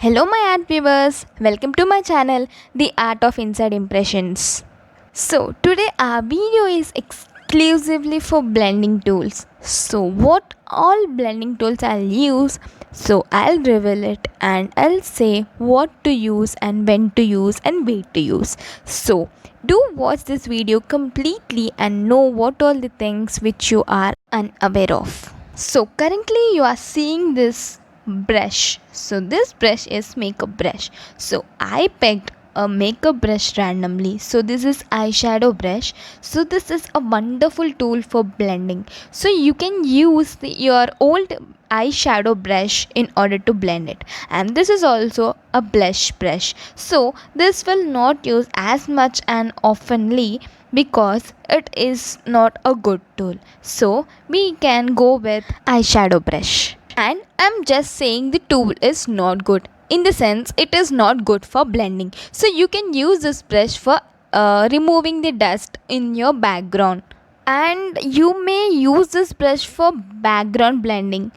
Hello, my art viewers. Welcome to my channel, The Art of Inside Impressions. So, today our video is exclusively for blending tools. So, what all blending tools I'll use? So, I'll reveal it and I'll say what to use and when to use and where to use. So, do watch this video completely and know what all the things which you are unaware of. So, currently you are seeing this brush. So this brush is makeup brush. So I picked a makeup brush randomly. So this is eyeshadow brush. So this is a wonderful tool for blending. So you can use your old eyeshadow brush in order to blend it, and this is also a blush brush. So this will not use as much and oftenly because it is not a good tool. So we can go with eyeshadow brush. And I'm just saying the tool is not good, in the sense it is not good for blending. So you can use this brush for removing the dust in your background, and you may use this brush for background blending.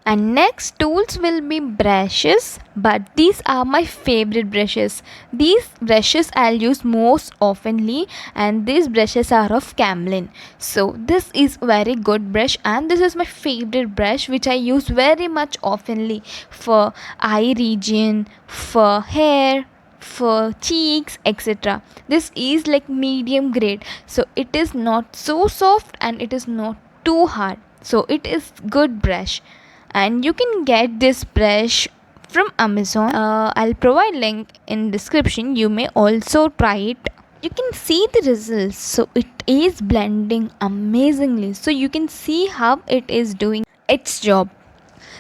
And next tools will be brushes, but these are my favorite brushes. These brushes I'll use most oftenly, and these brushes are of Camlin. So this is very good brush, and this is my favorite brush which I use very much oftenly for eye region, for hair, for cheeks, etc. This is like medium grade, so it is not so soft and it is not too hard, so it is good brush. And you can get this brush from Amazon. I'll provide link in description. You may also try it. You can see the results. So it is blending amazingly, so you can see how it is doing its job.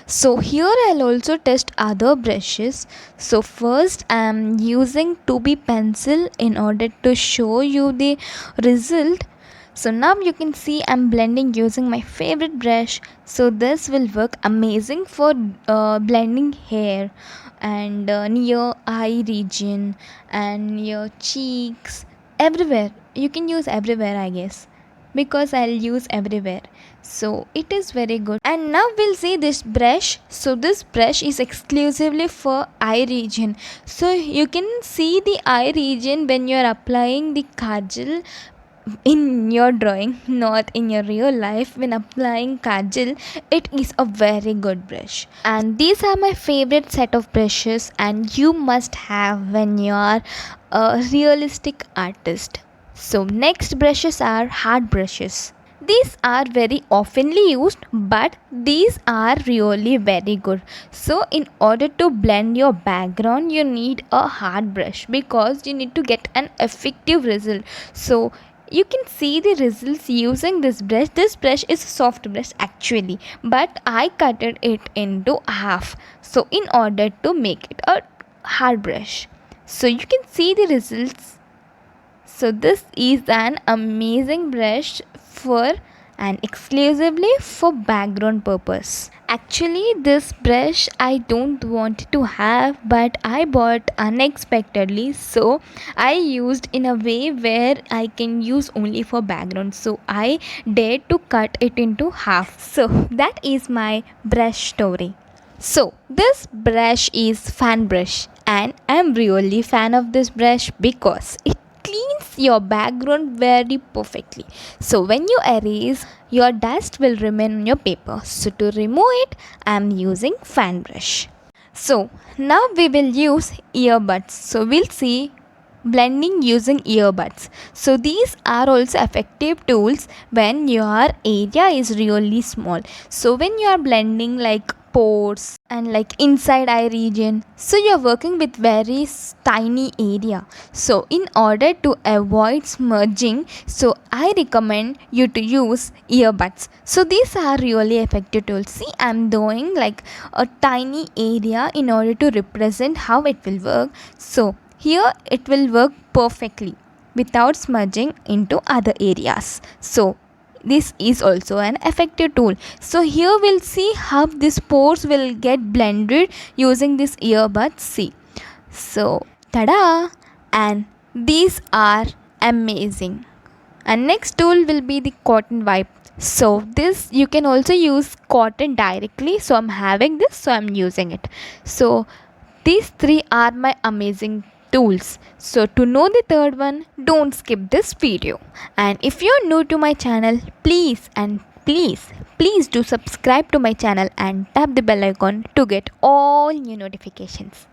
So here I'll also test other brushes. So first I'm using 2B pencil in order to show you the result. So now you can see I'm blending using my favorite brush. So this will work amazing for blending hair and near eye region and near cheeks, everywhere. You can use everywhere, I guess, because I'll use everywhere. So it is very good. And now we'll see this brush. So this brush is exclusively for eye region. So you can see the eye region when you're applying the kajal in your drawing, not in your real life. When applying kajal, it is a very good brush. And these are my favorite set of brushes, and you must have when you are a realistic artist. So next brushes are hard brushes. These are very oftenly used, but these are really very good. So in order to blend your background, you need a hard brush because you need to get an effective result. So you can see the results using this brush. This brush is a soft brush actually, but I cutted it into half, so in order to make it a hard brush. So you can see the results. So this is an amazing brush for and exclusively for background purpose. Actually this brush I don't want to have, but I bought unexpectedly, so I used in a way where I can use only for background. So I dared to cut it into half. So that is my brush story. So this brush is fan brush, and I'm really fan of this brush because it cleans your background very perfectly. So when you erase, your dust will remain on your paper. So to remove it, I'm using fan brush. So now we will use earbuds. So we'll see blending using earbuds. So these are also effective tools when your area is really small. So when you are blending like pores and like inside eye region, so you're working with very tiny area. So in order to avoid smudging, so I recommend you to use earbuds. So these are really effective tools. See, I'm doing like a tiny area in order to represent how it will work. So here it will work perfectly without smudging into other areas. So this is also an effective tool. So here we'll see how these pores will get blended using this earbuds. See, so tada, and these are amazing. And next tool will be the cotton wipe. So this you can also use cotton directly, so I'm having this, so I'm using it. So These three are my amazing tools. So to know the third one, don't skip this video. And if you're new to my channel, please do subscribe to my channel and tap the bell icon to get all new notifications.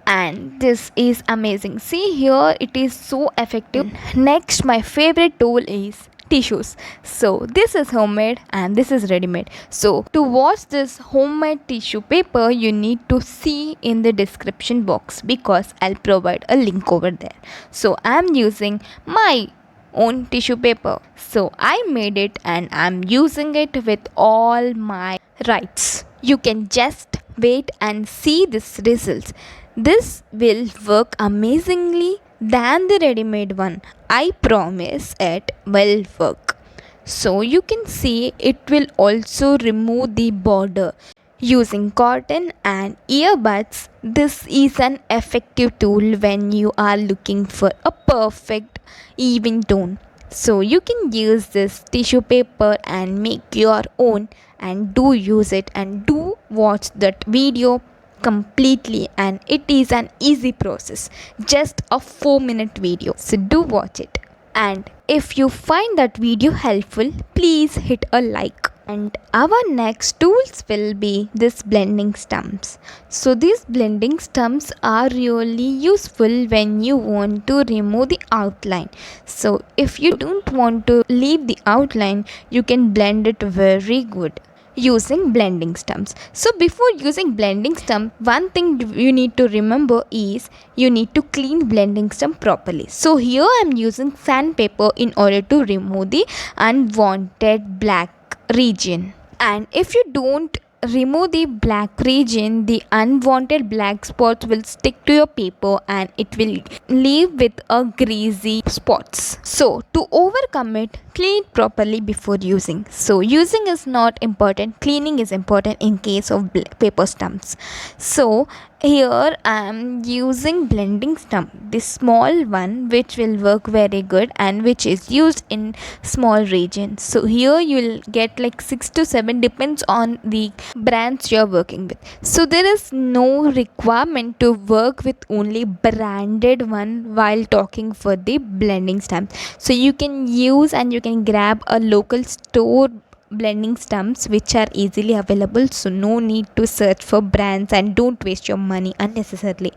And this is amazing. See here, it is so effective. Next, my favorite tool is tissues. So this is homemade and this is ready made. So to watch this homemade tissue paper, you need to see in the description box because I'll provide a link over there. So I'm using my own tissue paper. So I made it and I'm using it with all my rights. You can just wait and see this results. This will work amazingly than the ready-made one. I promise it will work. So you can see it will also remove the border. Using cotton and earbuds, this is an effective tool when you are looking for a perfect even tone. So you can use this tissue paper and make your own, and do use it and do watch that video completely, and it is an easy process, just a 4-minute video, so do watch it. And if you find that video helpful, please hit a like. And our next tools will be this blending stumps. So these blending stumps are really useful when you want to remove the outline. So if you don't want to leave the outline, you can blend it very good using blending stumps. So before using blending stump, one thing you need to remember is you need to clean blending stump properly. So here I'm using sandpaper in order to remove the unwanted black region. And if you don't remove the black region, the unwanted black spots will stick to your paper and it will leave with a greasy spots. So to overcome it, clean properly before using. So using is not important, cleaning is important in case of paper stumps. So here I am using blending stump, this small one, which will work very good and which is used in small regions. So here you will get like 6 to 7, depends on the brands you're working with. So there is no requirement to work with only branded one while talking for the blending stump. So you can use and you can grab a local store blending stumps which are easily available. So no need to search for brands and don't waste your money unnecessarily.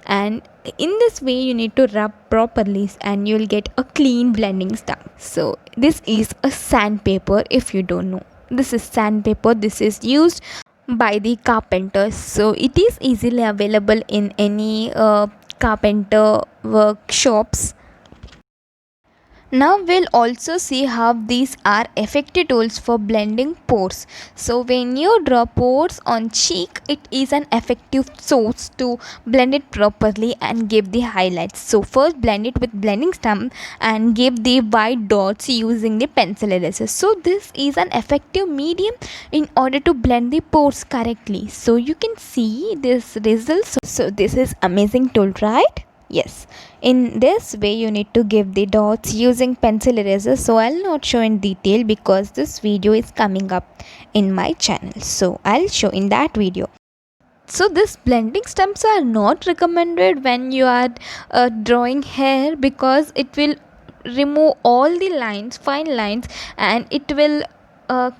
And in this way you need to rub properly and you'll get a clean blending stump. So this is a sandpaper. If you don't know, this is sandpaper. This is used by the carpenters, so it is easily available in any carpenter workshops. Now we'll also see how these are effective tools for blending pores. So when you draw pores on cheek, it is an effective source to blend it properly and give the highlights. So first blend it with blending stump and give the white dots using the pencil eraser. So this is an effective medium in order to blend the pores correctly. So you can see this results. So this is amazing tool, right? Yes, in this way you need to give the dots using pencil eraser. So I'll not show in detail because this video is coming up in my channel, so I'll show in that video. So this blending stumps are not recommended when you are drawing hair because it will remove all the lines, fine lines, and it will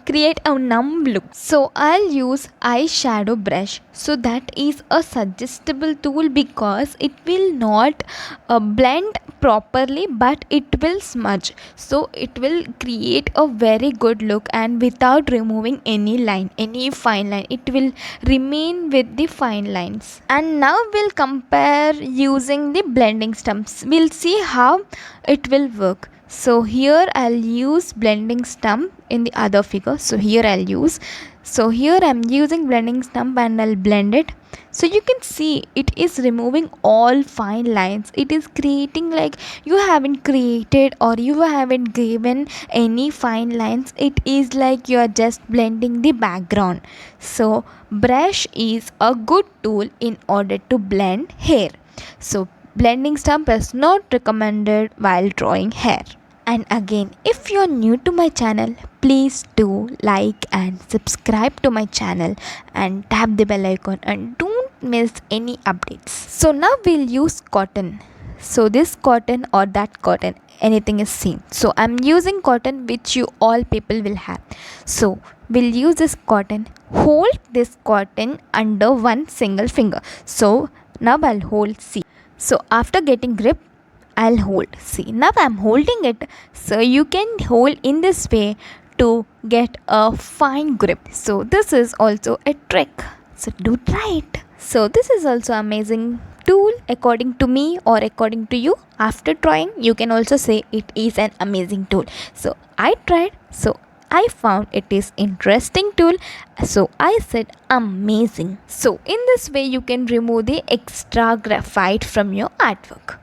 create a numb look. So I'll use eyeshadow brush. So that is a suggestible tool because it will not blend properly but it will smudge. So it will create a very good look and without removing any line, any fine line, it will remain with the fine lines. And now we'll compare using the blending stumps. We'll see how it will work. So here I'll use blending stump in the other figure. So here I'm using blending stump and I'll blend it. So you can see it is removing all fine lines. It is creating like you haven't created or you haven't given any fine lines. It is like you are just blending the background. So brush is a good tool in order to blend hair. So blending stump is not recommended while drawing hair. And again, if you're new to my channel, please do like and subscribe to my channel and tap the bell icon and don't miss any updates. So now we'll use cotton. So this cotton or that cotton, anything is same. So I'm using cotton which you all people will have. So we'll use this cotton. Hold this cotton under one single finger. So now I'll hold, see. So after getting grip, I'll hold. See, now I'm holding it. So you can hold in this way to get a fine grip. So this is also a trick. So do try it. So this is also amazing tool according to me or according to you. After trying, you can also say it is an amazing tool. So I tried. So I found it is interesting tool. So I said amazing. So in this way you can remove the extra graphite from your artwork.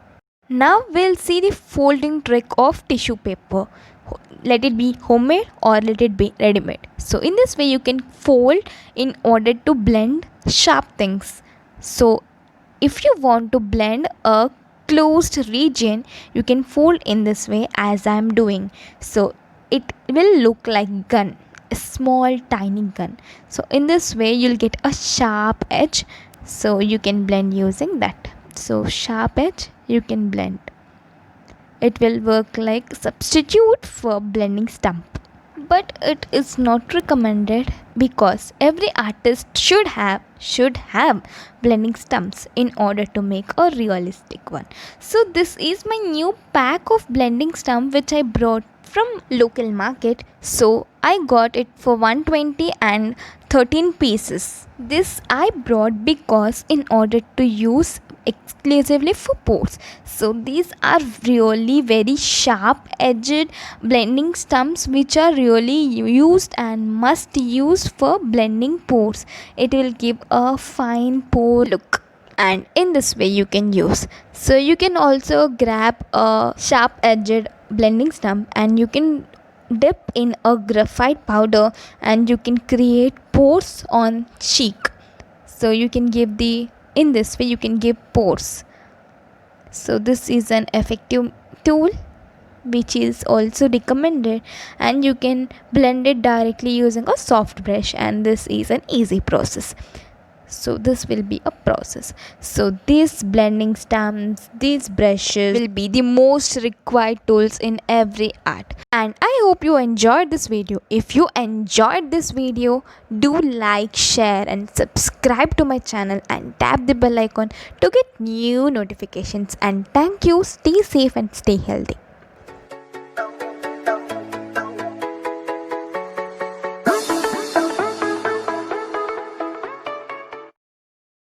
Now we'll see the folding trick of tissue paper. Let it be homemade or let it be ready-made. So in this way you can fold in order to blend sharp things. So if you want to blend a closed region, you can fold in this way as I am doing. So it will look like gun, a small tiny gun. So in this way you'll get a sharp edge. So you can blend using that. So sharp edge you can blend. It will work like substitute for blending stump. But it is not recommended because every artist should have blending stumps in order to make a realistic one. So this is my new pack of blending stump which I brought from local market. So I got it for 120 and 13 pieces. This I brought because in order to use exclusively for pores. So these are really very sharp edged blending stumps which are really used and must use for blending pores. It will give a fine pore look, and in this way you can use. So you can also grab a sharp edged blending stump and you can dip in a graphite powder and you can create pores on cheek. So you can give the, in this way you can give pores. So this is an effective tool which is also recommended, and you can blend it directly using a soft brush, and this is an easy process. So this will be a process. So these blending stamps, these brushes will be the most required tools in every art. And I hope you enjoyed this video. If you enjoyed this video, do like, share and subscribe to my channel and tap the bell icon to get new notifications. And thank you. Stay safe and stay healthy.